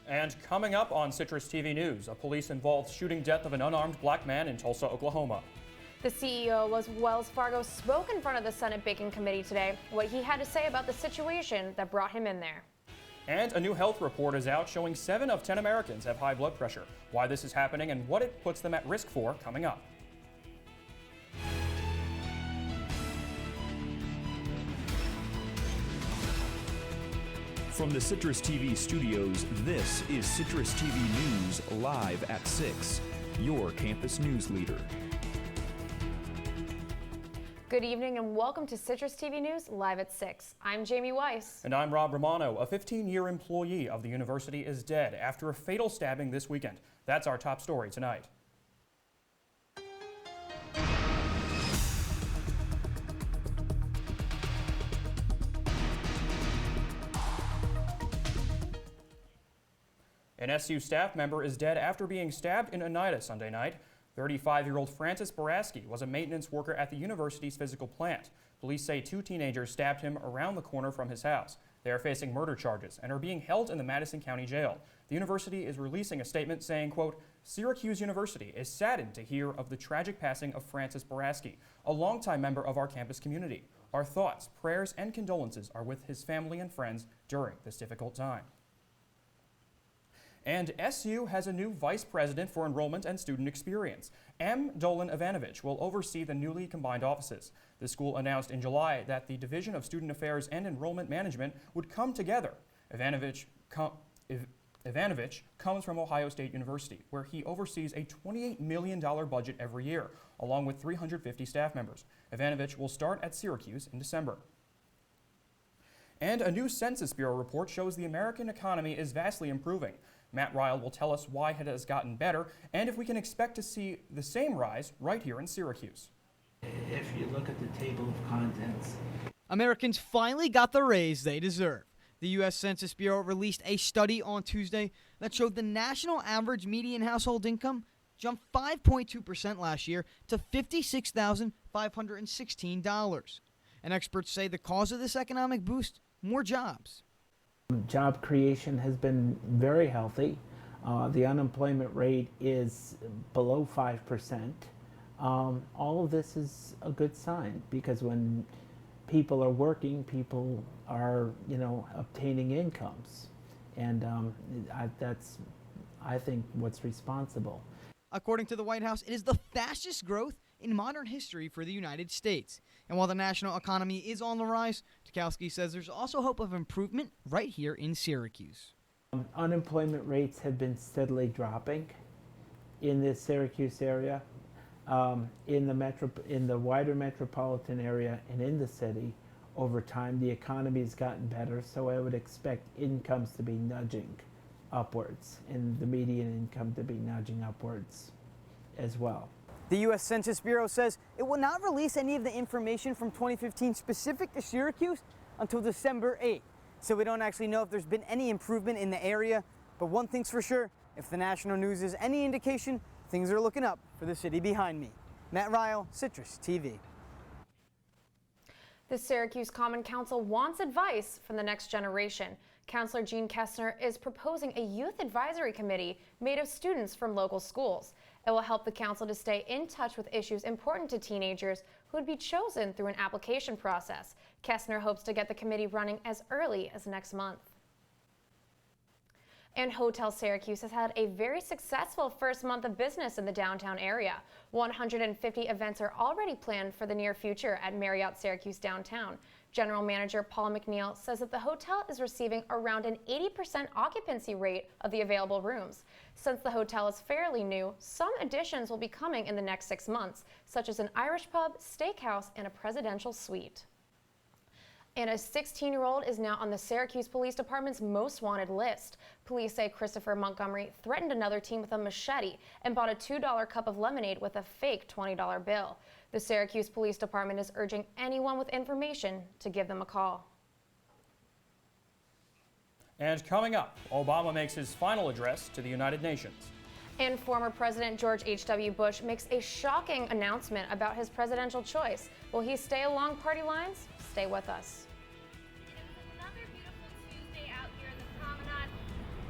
And coming up on Citrus TV News, a police-involved shooting death of an unarmed black man in Tulsa, Oklahoma. The CEO of Wells Fargo spoke in front of the Senate Banking Committee today, what he had to say about the situation that brought him in there. And a new health report is out showing 7 of 10 Americans have high blood pressure. Why this is happening and what it puts them at risk for coming up. From the Citrus TV studios, this is Citrus TV News live at 6, your campus news leader. Good evening and welcome to Citrus TV News live at 6. I'm Jamie Weiss. And I'm Rob Romano. A 15-year employee of the university is dead after a fatal stabbing this weekend. That's our top story tonight. An SU staff member is dead after being stabbed in Oneida Sunday night. 35-year-old Francis Boraski was a maintenance worker at the university's physical plant. Police say 2 teenagers stabbed him around the corner from his house. They are facing murder charges and are being held in the Madison County Jail. The university is releasing a statement saying, quote, "Syracuse University is saddened to hear of the tragic passing of Francis Boraski, a longtime member of our campus community. Our thoughts, prayers, and condolences are with his family and friends during this difficult time." And SU has a new vice president for enrollment and student experience. M. Dolan Ivanovich will oversee the newly combined offices. The school announced in July that the Division of Student Affairs and Enrollment Management would come together. Ivanovich comes from Ohio State University, where he oversees a $28 million budget every year, along with 350 staff members. Ivanovich will start at Syracuse in December. And a new Census Bureau report shows the American economy is vastly improving. Matt Ryle will tell us why it has gotten better and if we can expect to see the same rise right here in Syracuse. If you look at the table of contents, Americans finally got the raise they deserve. The U.S. Census Bureau released a study on Tuesday that showed the national average median household income jumped 5.2% last year to $56,516. And experts say the cause of this economic boost, more jobs. job creation has been very healthy. The unemployment rate is below 5%. All of this is a good sign because when people are working, people are, obtaining incomes. And that's, I think, what's responsible. According to the White House, it is the fastest growth in modern history for the United States. And while the national economy is on the rise, Tukowski says there's also hope of improvement right here in Syracuse. Unemployment rates have been steadily dropping in the Syracuse area, in the wider metropolitan area and in the city. Over time, the economy has gotten better, so I would expect incomes to be nudging upwards and the median income to be nudging upwards as well. The U.S. Census Bureau says it will not release any of the information from 2015 specific to Syracuse until December 8th. So we don't actually know if there's been any improvement in the area. But one thing's for sure, if the national news is any indication, things are looking up for the city behind me. Matt Ryle, Citrus TV. The Syracuse Common Council wants advice from the next generation. Councilor Gene Kessner is proposing a youth advisory committee made of students from local schools. It will help the council to stay in touch with issues important to teenagers who would be chosen through an application process. Kessner hopes to get the committee running as early as next month. And Hotel Syracuse has had a very successful first month of business in the downtown area. 150 events are already planned for the near future at Marriott Syracuse downtown. General Manager Paul McNeil says that the hotel is receiving around an 80% occupancy rate of the available rooms. Since the hotel is fairly new, some additions will be coming in the next 6 months, such as an Irish pub, steakhouse, and a presidential suite. And a 16-year-old is now on the Syracuse Police Department's most wanted list. Police say Christopher Montgomery threatened another teen with a machete and bought a $2 cup of lemonade with a fake $20 bill. The Syracuse Police Department is urging anyone with information to give them a call. And coming up, Obama makes his final address to the United Nations. And former President George H.W. Bush makes a shocking announcement about his presidential choice. Will he stay along party lines? Stay with us. It was another beautiful Tuesday out here in the promenade.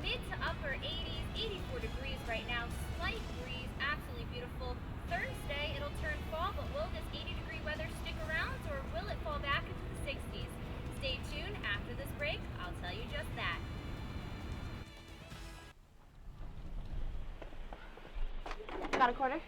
Mid to upper 80s, 84 degrees right now, slight breeze, absolutely beautiful. Thursday, it'll turn fall, but will this 80-degree weather stick around, or will it fall back into the 60s? Stay tuned. After this break, I'll tell you just that. Got a quarter?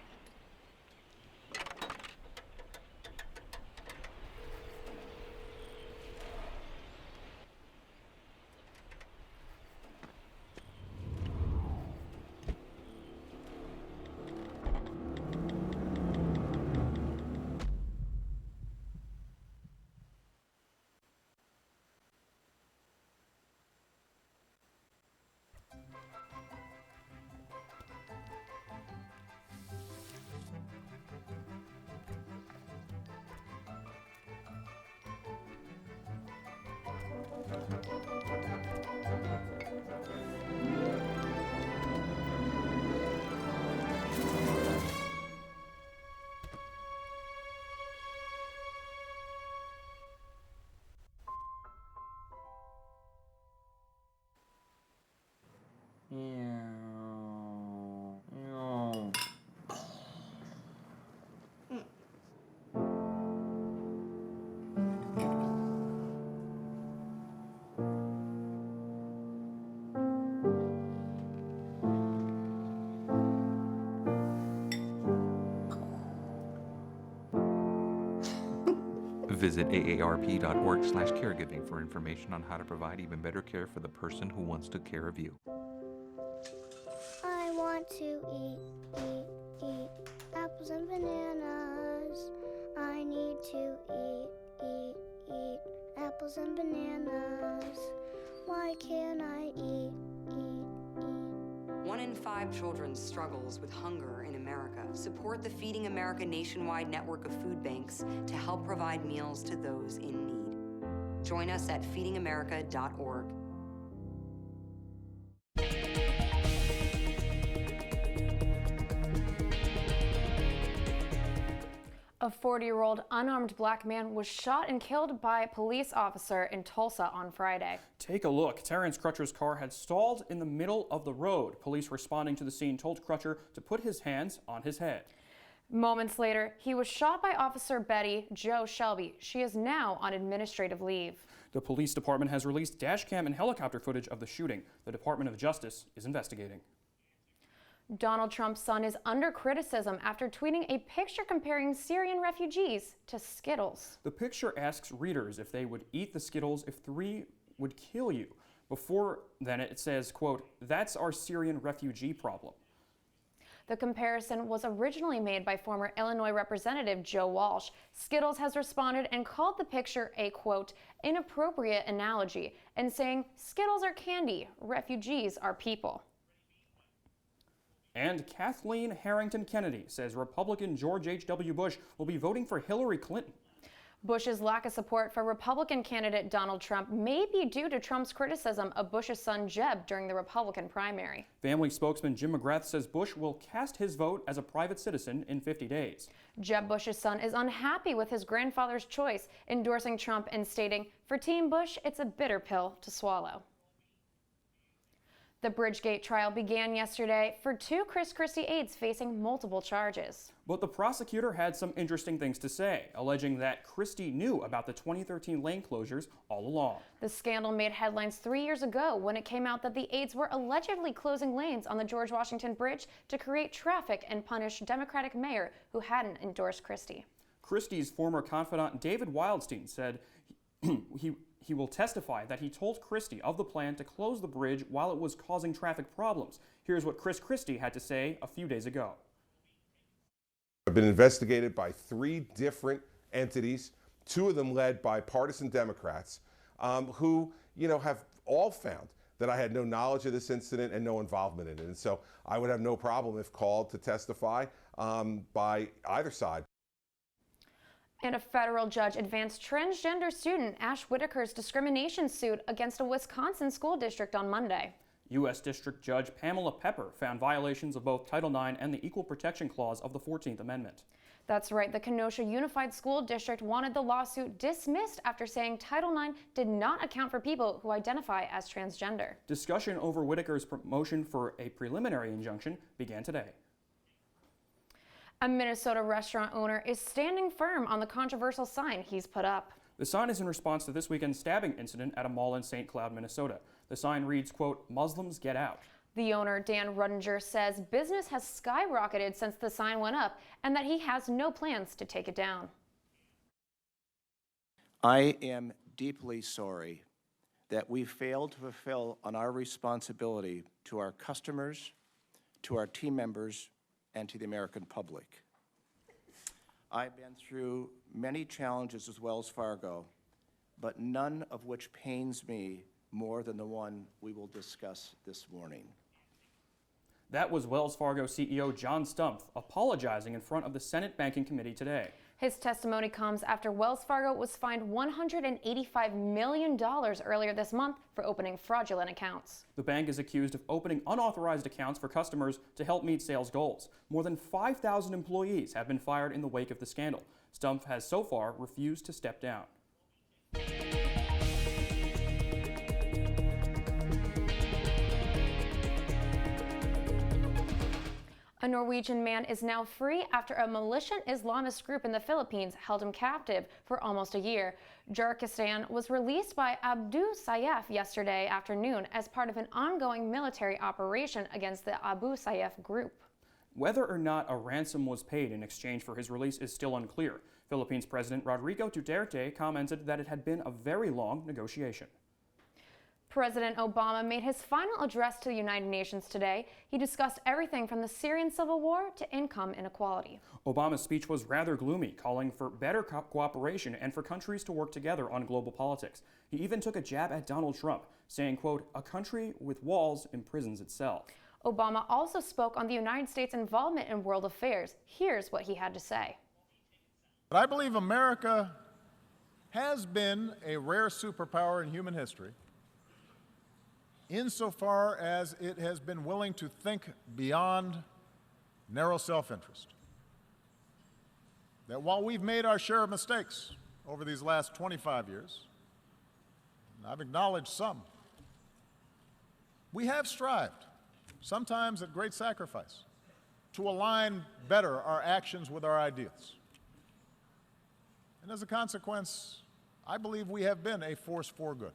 Visit aarp.org/caregiving for information on how to provide even better care for the person who wants to care of you. I want to eat apples and bananas. I need to eat apples and bananas. Why can't I eat? 1 in 5 children struggles with hunger in America. Support the Feeding America nationwide network of food banks to help provide meals to those in need. Join us at feedingamerica.org. A 40-year-old unarmed black man was shot and killed by a police officer in Tulsa on Friday. Take a look. Terrence Crutcher's car had stalled in the middle of the road. Police responding to the scene told Crutcher to put his hands on his head. Moments later, he was shot by Officer Betty Jo Shelby. She is now on administrative leave. The police department has released dashcam and helicopter footage of the shooting. The Department of Justice is investigating. Donald Trump's son is under criticism after tweeting a picture comparing Syrian refugees to Skittles. The picture asks readers if they would eat the Skittles if 3 would kill you. Before then it says, quote, "That's our Syrian refugee problem." The comparison was originally made by former Illinois Representative Joe Walsh. Skittles has responded and called the picture a, quote, "inappropriate analogy," and saying Skittles are candy, refugees are people. And Kathleen Harrington Kennedy says Republican George H.W. Bush will be voting for Hillary Clinton. Bush's lack of support for Republican candidate Donald Trump may be due to Trump's criticism of Bush's son Jeb during the Republican primary. Family spokesman Jim McGrath says Bush will cast his vote as a private citizen in 50 days. Jeb Bush's son is unhappy with his grandfather's choice, endorsing Trump and stating, "For Team Bush, it's a bitter pill to swallow." The Bridgegate trial began yesterday for 2 Chris Christie aides facing multiple charges. But the prosecutor had some interesting things to say, alleging that Christie knew about the 2013 lane closures all along. The scandal made headlines 3 years ago when it came out that the aides were allegedly closing lanes on the George Washington Bridge to create traffic and punish Democratic mayor who hadn't endorsed Christie. Christie's former confidant David Wildstein said he will testify that he told Christie of the plan to close the bridge while it was causing traffic problems. Here's what Chris Christie had to say a few days ago. I've been investigated by 3 different entities, 2 of them led by partisan Democrats, who, have all found that I had no knowledge of this incident and no involvement in it. And so I would have no problem if called to testify by either side. And a federal judge advanced transgender student Ash Whitaker's discrimination suit against a Wisconsin school district on Monday. U.S. District Judge Pamela Pepper found violations of both Title IX and the Equal Protection Clause of the 14th Amendment. That's right. The Kenosha Unified School District wanted the lawsuit dismissed after saying Title IX did not account for people who identify as transgender. Discussion over Whitaker's motion for a preliminary injunction began today. A Minnesota restaurant owner is standing firm on the controversial sign he's put up. The sign is in response to this weekend's stabbing incident at a mall in St. Cloud, Minnesota. The sign reads, quote, "Muslims get out." The owner, Dan Rudinger, says business has skyrocketed since the sign went up and that he has no plans to take it down. I am deeply sorry that we failed to fulfill on our responsibility to our customers, to our team members, and to the American public. I've been through many challenges with Wells Fargo, but none of which pains me more than the one we will discuss this morning. That was Wells Fargo CEO John Stumpf apologizing in front of the Senate Banking Committee today. His testimony comes after Wells Fargo was fined $185 million earlier this month for opening fraudulent accounts. The bank is accused of opening unauthorized accounts for customers to help meet sales goals. More than 5,000 employees have been fired in the wake of the scandal. Stumpf has so far refused to step down. A Norwegian man is now free after a militant Islamist group in the Philippines held him captive for almost a year. Jarkistan was released by Abu Sayyaf yesterday afternoon as part of an ongoing military operation against the Abu Sayyaf group. Whether or not a ransom was paid in exchange for his release is still unclear. Philippines President Rodrigo Duterte commented that it had been a very long negotiation. President Obama made his final address to the United Nations today. He discussed everything from the Syrian civil war to income inequality. Obama's speech was rather gloomy, calling for better cooperation and for countries to work together on global politics. He even took a jab at Donald Trump, saying, quote, "A country with walls imprisons itself." Obama also spoke on the United States' involvement in world affairs. Here's what he had to say. But I believe America has been a rare superpower in human history, insofar as it has been willing to think beyond narrow self-interest. That while we've made our share of mistakes over these last 25 years, and I've acknowledged some, we have strived, sometimes at great sacrifice, to align better our actions with our ideals. And as a consequence, I believe we have been a force for good.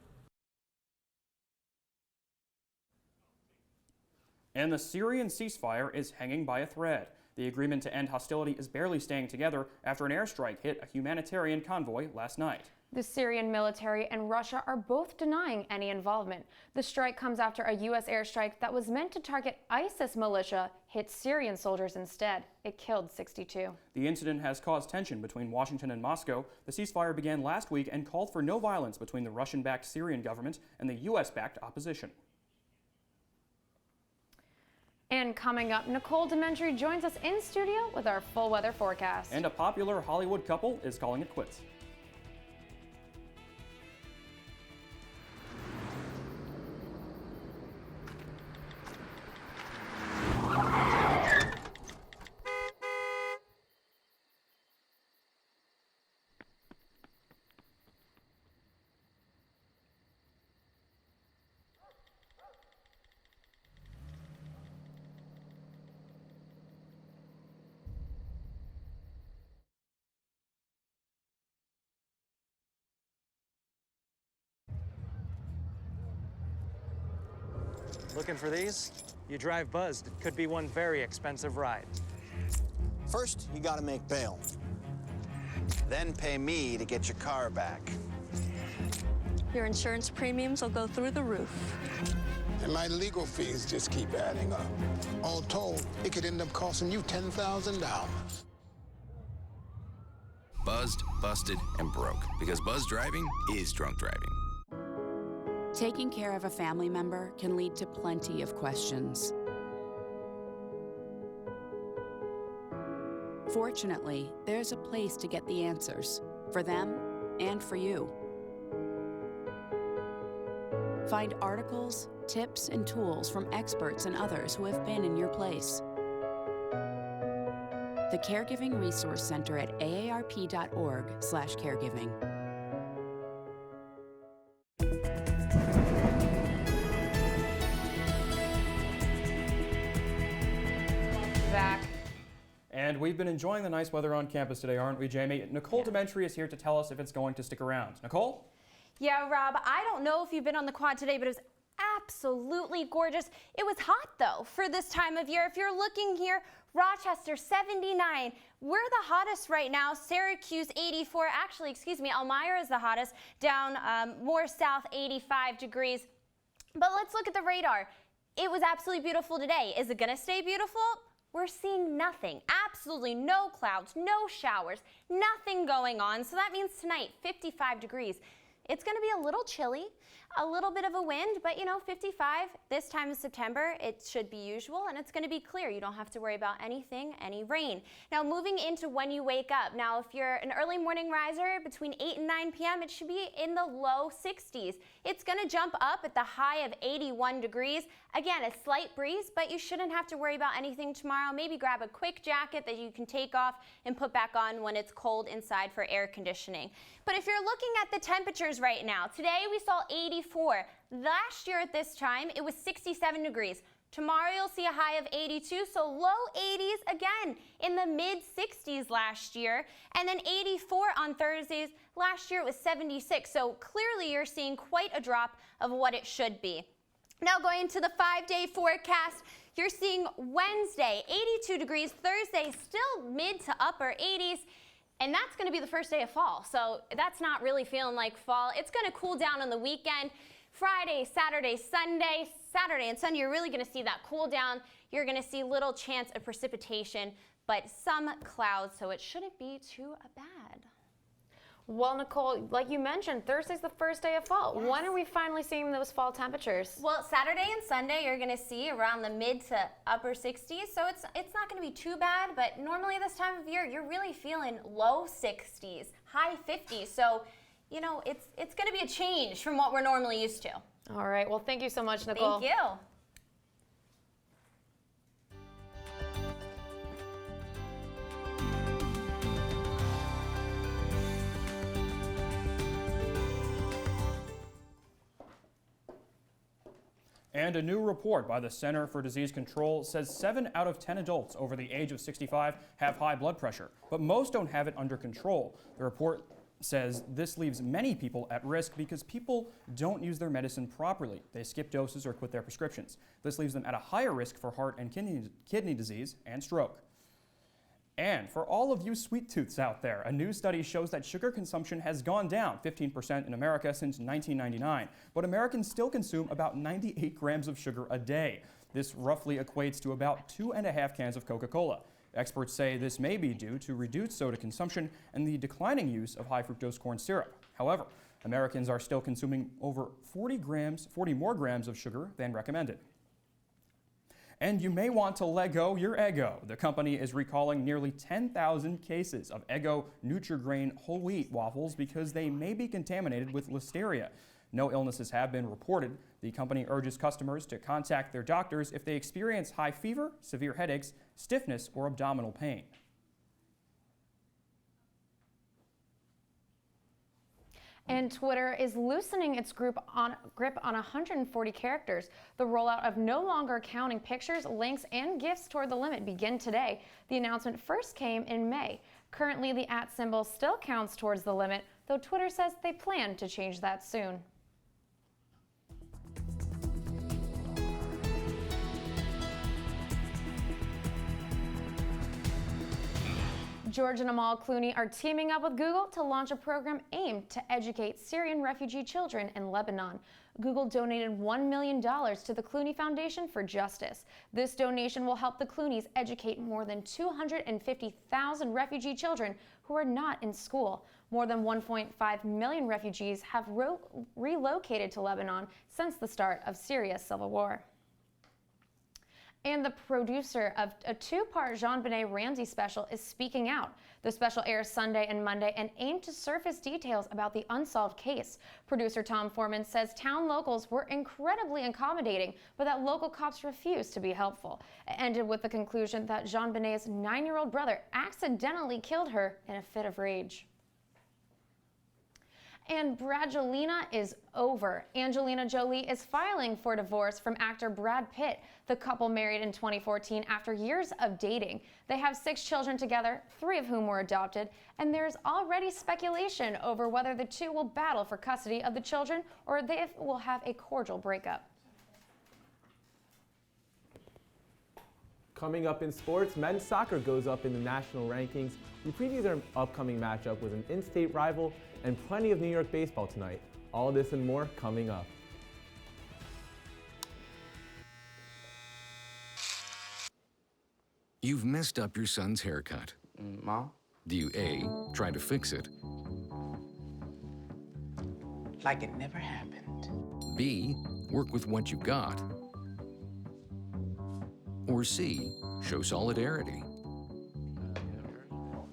And the Syrian ceasefire is hanging by a thread. The agreement to end hostility is barely staying together after an airstrike hit a humanitarian convoy last night. The Syrian military and Russia are both denying any involvement. The strike comes after a U.S. airstrike that was meant to target ISIS militia hit Syrian soldiers instead. It killed 62. The incident has caused tension between Washington and Moscow. The ceasefire began last week and called for no violence between the Russian-backed Syrian government and the U.S.-backed opposition. And coming up, Nicole Dementry joins us in studio with our full weather forecast. And a popular Hollywood couple is calling it quits. Looking for these? You drive buzzed. It could be one very expensive ride. First, you gotta make bail. Then pay me to get your car back. Your insurance premiums will go through the roof. And my legal fees just keep adding up. All told, it could end up costing you $10,000. Buzzed, busted, and broke. Because buzz driving is drunk driving. Taking care of a family member can lead to plenty of questions. Fortunately, there's a place to get the answers, for them and for you. Find articles, tips, and tools from experts and others who have been in your place. the Caregiving Resource Center at aarp.org/caregiving. Back. And we've been enjoying the nice weather on campus today, aren't we, Jamie? Nicole Dementri is here to tell us if it's going to stick around. Nicole? Yeah, Rob, I don't know if you've been on the quad today, but it was absolutely gorgeous. It was hot, though, for this time of year. If you're looking here, Rochester, 79. We're the hottest right now. Syracuse, 84. Actually, excuse me, Elmira is the hottest. Down more south, 85 degrees. But let's look at the radar. It was absolutely beautiful today. Is it going to stay beautiful? We're seeing nothing. Absolutely no clouds, no showers, nothing going on. So that means tonight, 55 degrees. It's going to be a little chilly, a little bit of a wind, but 55 this time of September, it should be usual, and it's going to be clear. You don't have to worry about anything, any rain. Now, moving into when you wake up. Now, if you're an early morning riser between 8 and 9 p.m., it should be in the low 60s. It's going to jump up at the high of 81 degrees. Again, a slight breeze, but you shouldn't have to worry about anything tomorrow. Maybe grab a quick jacket that you can take off and put back on when it's cold inside for air conditioning. But if you're looking at the temperatures right now, today we saw 84. Last year at this time, it was 67 degrees. Tomorrow you'll see a high of 82, so low 80s again in the mid 60s last year. And then 84 on Thursdays. Last year it was 76, so clearly you're seeing quite a drop of what it should be. Now going into the 5-day forecast, you're seeing Wednesday, 82 degrees, Thursday still mid to upper 80s, and that's going to be the first day of fall. So that's not really feeling like fall. It's going to cool down on the weekend. Friday, Saturday, Sunday, Saturday and Sunday, you're really going to see that cool down. You're going to see little chance of precipitation, but some clouds, so it shouldn't be too bad. Well, Nicole, like you mentioned, Thursday's the first day of fall. Yes. When are we finally seeing those fall temperatures? Well, Saturday and Sunday, you're going to see around the mid to upper 60s, so it's not going to be too bad, but normally this time of year, you're really feeling low 60s, high 50s, so, it's going to be a change from what we're normally used to. All right, well, thank you so much, Nicole. Thank you. And a new report by the Center for Disease Control says 7 out of 10 adults over the age of 65 have high blood pressure, but most don't have it under control. The report says this leaves many people at risk because people don't use their medicine properly. They skip doses or quit their prescriptions. This leaves them at a higher risk for heart and kidney disease and stroke. And for all of you sweet tooths out there, a new study shows that sugar consumption has gone down 15% in America since 1999, but Americans still consume about 98 grams of sugar a day. This roughly equates to about 2.5 cans of Coca-Cola. Experts say this may be due to reduced soda consumption and the declining use of high fructose corn syrup. However, Americans are still consuming over 40 more grams of sugar than recommended. And you may want to let go your Eggo. The company is recalling nearly 10,000 cases of Eggo Nutri-Grain whole wheat waffles because they may be contaminated with listeria. No illnesses have been reported. The company urges customers to contact their doctors if they experience high fever, severe headaches, stiffness, or abdominal pain. And Twitter is loosening its grip on 140 characters. The rollout of no longer counting pictures, links, and GIFs toward the limit begin today. The announcement first came in May. Currently, the @ symbol still counts towards the limit, though Twitter says they plan to change that soon. George and Amal Clooney are teaming up with Google to launch a program aimed to educate Syrian refugee children in Lebanon. Google donated $1 million to the Clooney Foundation for Justice. This donation will help the Clooneys educate more than 250,000 refugee children who are not in school. More than 1.5 million refugees have relocated to Lebanon since the start of Syria's civil war. And the producer of a two-part JonBenet Ramsey special is speaking out. The special airs Sunday and Monday and aimed to surface details about the unsolved case. Producer Tom Foreman says town locals were incredibly accommodating, but that local cops refused to be helpful. It ended with the conclusion that JonBenet's 9-year-old brother accidentally killed her in a fit of rage. And Bradgelina is over. Angelina Jolie is filing for divorce from actor Brad Pitt. The couple married in 2014 after years of dating. They have 6 children together, 3 of whom were adopted, and there's already speculation over whether the two will battle for custody of the children or they will have a cordial breakup. Coming up in sports, men's soccer goes up in the national rankings. We preview their upcoming matchup with an in-state rival and plenty of New York baseball tonight. All this and more coming up. You've messed up your son's haircut. Mom? Do you A, try to fix it? Like it never happened. B, work with what you got? Or C, show solidarity?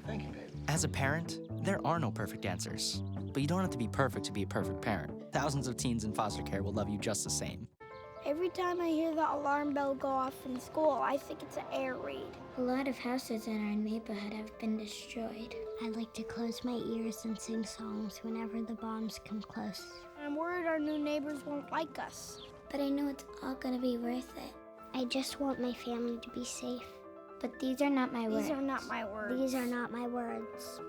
Thank you, babe. As a parent, there are no perfect answers. But you don't have to be perfect to be a perfect parent. Thousands of teens in foster care will love you just the same. Every time I hear the alarm bell go off in school, I think it's an air raid. A lot of houses in our neighborhood have been destroyed. I like to close my ears and sing songs whenever the bombs come close. I'm worried our new neighbors won't like us. But I know it's all gonna be worth it. I just want my family to be safe. But these are not my words. These are not my words. These are not my words.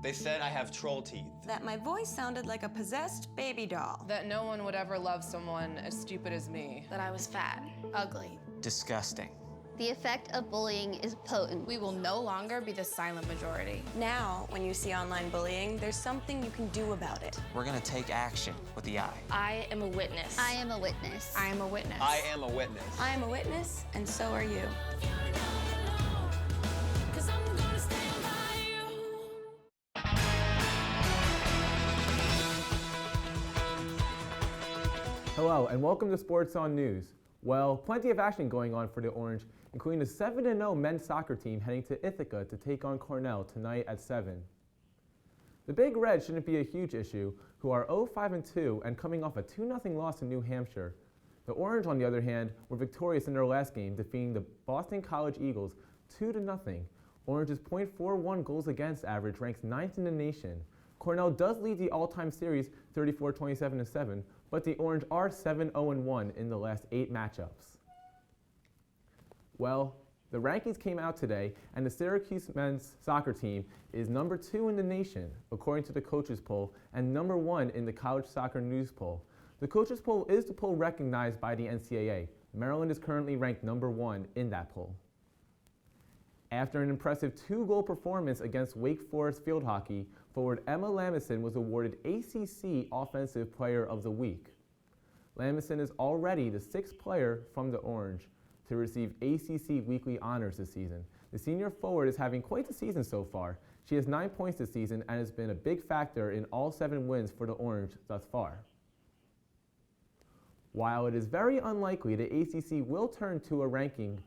They said I have troll teeth. That my voice sounded like a possessed baby doll. That no one would ever love someone as stupid as me. That I was fat, ugly. Disgusting. The effect of bullying is potent. We will no longer be the silent majority. Now, when you see online bullying, there's something you can do about it. We're gonna take action with the I. I am a witness. I am a witness. I am a witness. I am a witness. I am a witness, and so are you. Hello, and welcome to Sports on News. Well, plenty of action going on for the Orange, including the 7-0 men's soccer team heading to Ithaca to take on Cornell tonight at 7. The Big Red shouldn't be a huge issue, who are 0-5-2 and coming off a 2-0 loss to New Hampshire. The Orange, on the other hand, were victorious in their last game, defeating the Boston College Eagles 2-0. Orange's .41 goals against average ranks 9th in the nation. Cornell does lead the all-time series 34-27-7, but the Orange are 7-0-1 in the last 8 matchups. Well, the rankings came out today, and the Syracuse men's soccer team is number 2 in the nation, according to the coaches poll, and number 1 in the college soccer news poll. The coaches poll is the poll recognized by the NCAA. Maryland is currently ranked number 1 in that poll. After an impressive 2-goal performance against Wake Forest field hockey, forward Emma Lamison was awarded ACC Offensive Player of the Week. Lamison is already the 6th player from the Orange to receive ACC weekly honors this season. The senior forward is having quite the season so far. She has 9 points this season and has been a big factor in all 7 wins for the Orange thus far. While it is very unlikely the ACC will turn to a ranking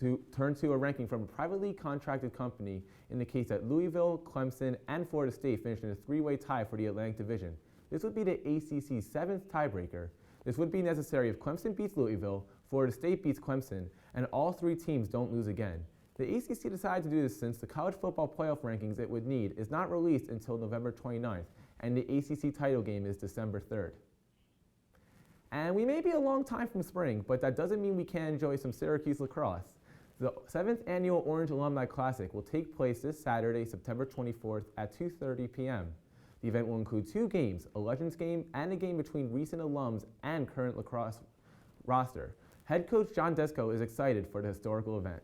from a privately contracted company in the case that Louisville, Clemson, and Florida State finish in a 3-way tie for the Atlantic Division. This would be the ACC's 7th tiebreaker. This would be necessary if Clemson beats Louisville, Florida State beats Clemson, and all 3 teams don't lose again. The ACC decided to do this since the college football playoff rankings it would need is not released until November 29th, and the ACC title game is December 3rd. And we may be a long time from spring, but that doesn't mean we can't enjoy some Syracuse lacrosse. The 7th annual Orange Alumni Classic will take place this Saturday, September 24th at 2:30 p.m. The event will include 2 games, a Legends game and a game between recent alums and current lacrosse roster. Head coach John Desko is excited for the historical event.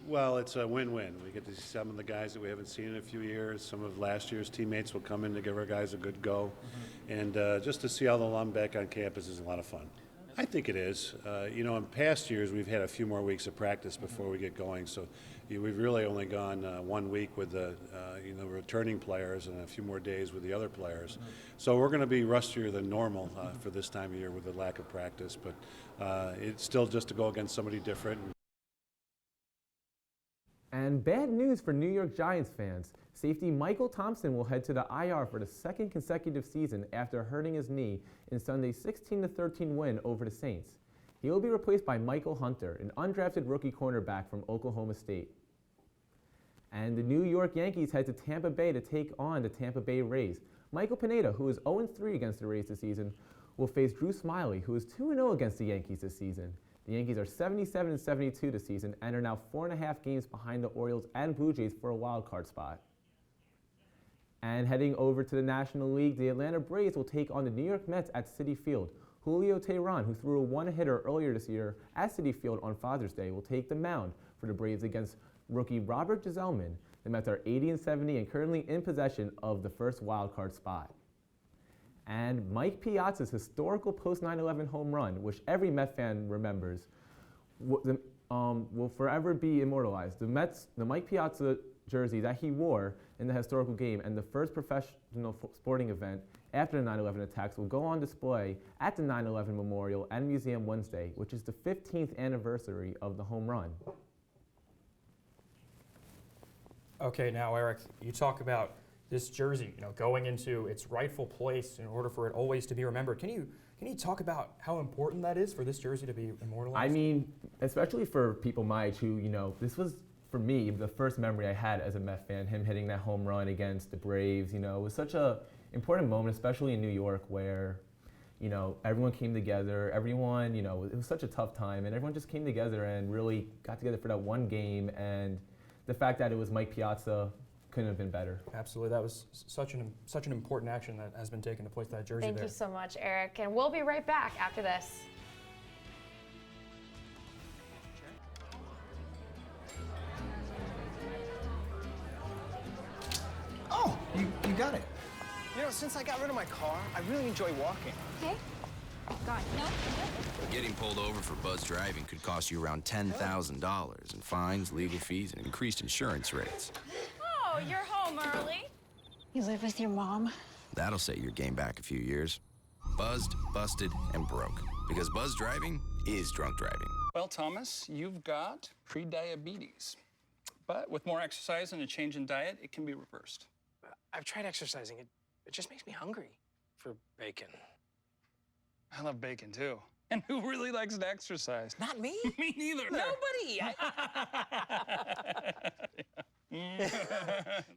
Well, it's a win-win. We get to see some of the guys that we haven't seen in a few years. Some of last year's teammates will come in to give our guys a good go. And just to see all the alum back on campus is a lot of fun. I think it is. You know, in past years, we've had a few more weeks of practice before we get going. So we've really only gone 1 week with the returning players and a few more days with the other players. So we're going to be rustier than normal for this time of year with the lack of practice. But it's still just to go against somebody different. And bad news for New York Giants fans. Safety Michael Thompson will head to the IR for the second consecutive season after hurting his knee in Sunday's 16-13 win over the Saints. He will be replaced by Michael Hunter, an undrafted rookie cornerback from Oklahoma State. And the New York Yankees head to Tampa Bay to take on the Tampa Bay Rays. Michael Pineda, who is 0-3 against the Rays this season, will face Drew Smyly, who is 2-0 against the Yankees this season. The Yankees are 77-72 this season and are now 4.5 games behind the Orioles and Blue Jays for a wild card spot. And heading over to the National League, the Atlanta Braves will take on the New York Mets at Citi Field. Julio Teheran, who threw a one-hitter earlier this year at Citi Field on Father's Day, will take the mound for the Braves against rookie Robert Gsellman. The Mets are 80-70 and currently in possession of the first wild card spot. And Mike Piazza's historical post-9/11 home run, which every Met fan remembers, will forever be immortalized. The Mike Piazza jersey that he wore in the historical game and the first professional sporting event after the 9/11 attacks will go on display at the 9/11 Memorial and Museum Wednesday, which is the 15th anniversary of the home run. Okay, now Eric, you talk about this jersey, going into its rightful place in order for it always to be remembered. Can you talk about how important that is for this jersey to be immortalized? I mean, especially for people my age who, this was, for me, the first memory I had as a Met fan, him hitting that home run against the Braves. It was such a important moment, especially in New York where, everyone came together, everyone, it was such a tough time, and everyone just came together and really got together for that one game, and the fact that it was Mike Piazza couldn't have been better. Absolutely, that was such an important action that has been taken to place that jersey there. Thank you so much, Eric, and we'll be right back after this. Oh, you got it. Since I got rid of my car, I really enjoy walking. Okay. God, no. Getting pulled over for buzz driving could cost you around $10,000 in fines, legal fees, and increased insurance rates. Oh, you're home early. You live with your mom? That'll set your game back a few years. Buzzed, busted, and broke. Because buzz driving is drunk driving. Well, Thomas, you've got pre-diabetes. But with more exercise and a change in diet, it can be reversed. I've tried exercising. It just makes me hungry for bacon. I love bacon, too. And who really likes to exercise? Not me. Me neither. Nobody.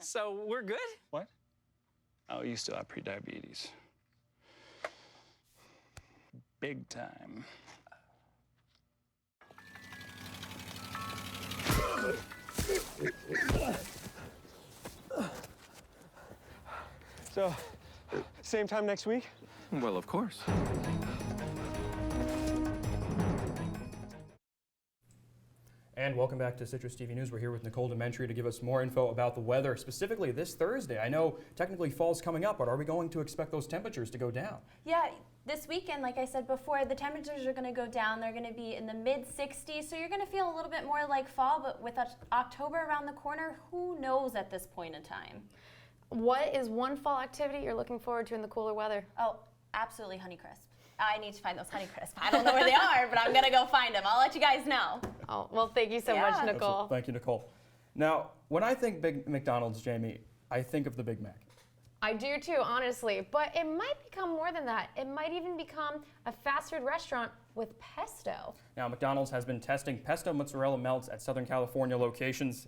So we're good? What? Oh, you still have pre-diabetes. Big time. So, same time next week? Well, of course. And welcome back to Citrus TV News. We're here with Nicole Dementri to give us more info about the weather, specifically this Thursday. I know technically fall's coming up, but are we going to expect those temperatures to go down? Yeah, this weekend, like I said before, the temperatures are going to go down. They're going to be in the mid-60s, so you're going to feel a little bit more like fall, but with October around the corner, who knows at this point in time? What is one fall activity you're looking forward to in the cooler weather? Oh, absolutely Honeycrisp. I need to find those Honeycrisp. I don't know where they are, but I'm going to go find them. I'll let you guys know. Oh, well, thank you so much, Nicole. Thank you, Nicole. Now, when I think Big McDonald's, Jamie, I think of the Big Mac. I do too, honestly, but it might become more than that. It might even become a fast food restaurant with pesto. Now, McDonald's has been testing pesto mozzarella melts at Southern California locations.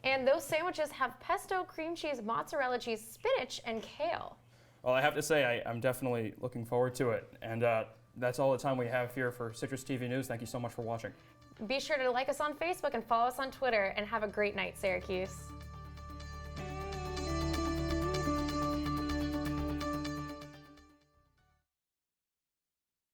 And those sandwiches have pesto, cream cheese, mozzarella cheese, spinach, and kale. Well, I have to say, I'm definitely looking forward to it. And that's all the time we have here for Citrus TV News. Thank you so much for watching. Be sure to like us on Facebook and follow us on Twitter, and have a great night, Syracuse.